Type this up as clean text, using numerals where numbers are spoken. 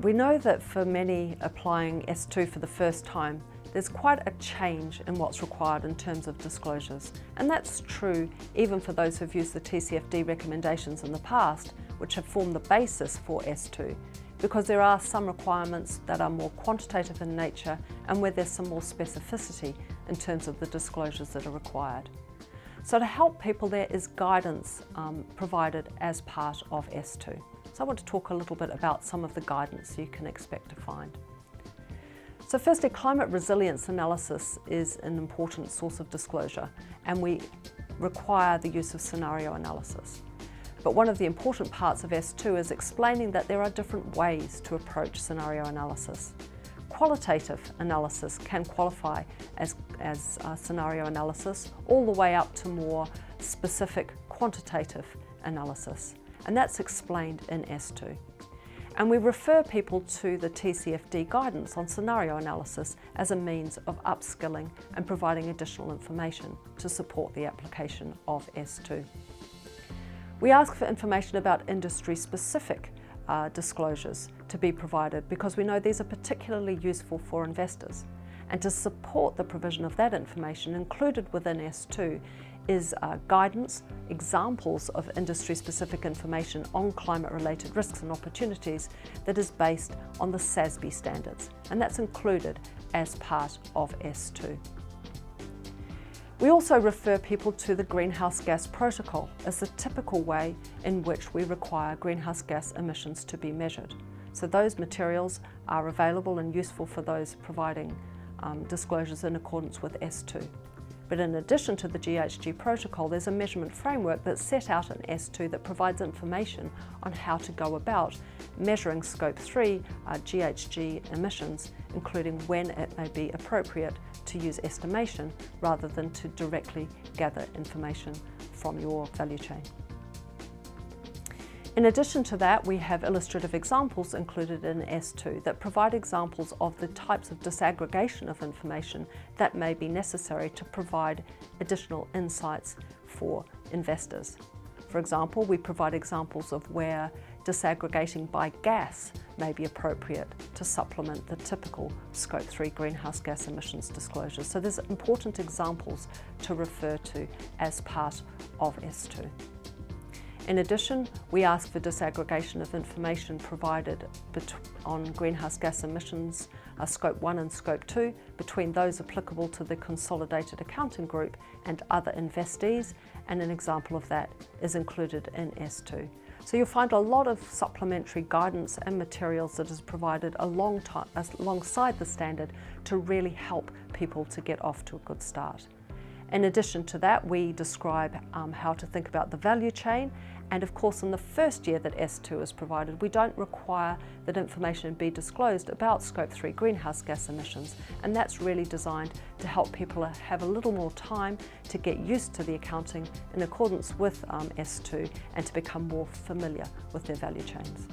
We know that for many applying S2 for the first time, there's quite a change in what's required in terms of disclosures. And that's true even for those who've used the TCFD recommendations in the past, which have formed the basis for S2, because there are some requirements that are more quantitative in nature and where there's some more specificity in terms of the disclosures that are required. So to help people, there is guidance provided as part of S2. So I want to talk a little bit about some of the guidance you can expect to find. So firstly, climate resilience analysis is an important source of disclosure, and we require the use of scenario analysis. But one of the important parts of S2 is explaining that there are different ways to approach scenario analysis. Qualitative analysis can qualify as scenario analysis, all the way up to more specific quantitative analysis, and that's explained in S2. And we refer people to the TCFD guidance on scenario analysis as a means of upskilling and providing additional information to support the application of S2. We ask for information about industry-specific disclosures to be provided because we know these are particularly useful for investors. And to support the provision of that information, included within S2 is guidance, examples of industry-specific information on climate-related risks and opportunities that is based on the SASB standards, and that's included as part of S2. We also refer people to the Greenhouse Gas Protocol as the typical way in which we require greenhouse gas emissions to be measured. So those materials are available and useful for those providing disclosures in accordance with S2. But in addition to the GHG protocol, there's a measurement framework that's set out in S2 that provides information on how to go about measuring Scope 3 GHG emissions, including when it may be appropriate to use estimation rather than to directly gather information from your value chain. In addition to that, we have illustrative examples included in S2 that provide examples of the types of disaggregation of information that may be necessary to provide additional insights for investors. For example, we provide examples of where disaggregating by gas may be appropriate to supplement the typical Scope 3 greenhouse gas emissions disclosures. So there's important examples to refer to as part of S2. In addition, we ask for disaggregation of information provided on greenhouse gas emissions, Scope 1 and Scope 2, between those applicable to the consolidated accounting group and other investees, and an example of that is included in S2. So you'll find a lot of supplementary guidance and materials that is provided alongside the standard to really help people to get off to a good start. In addition to that, we describe how to think about the value chain, and of course in the first year that S2 is provided, we don't require that information be disclosed about Scope 3 greenhouse gas emissions, and that's really designed to help people have a little more time to get used to the accounting in accordance with S2 and to become more familiar with their value chains.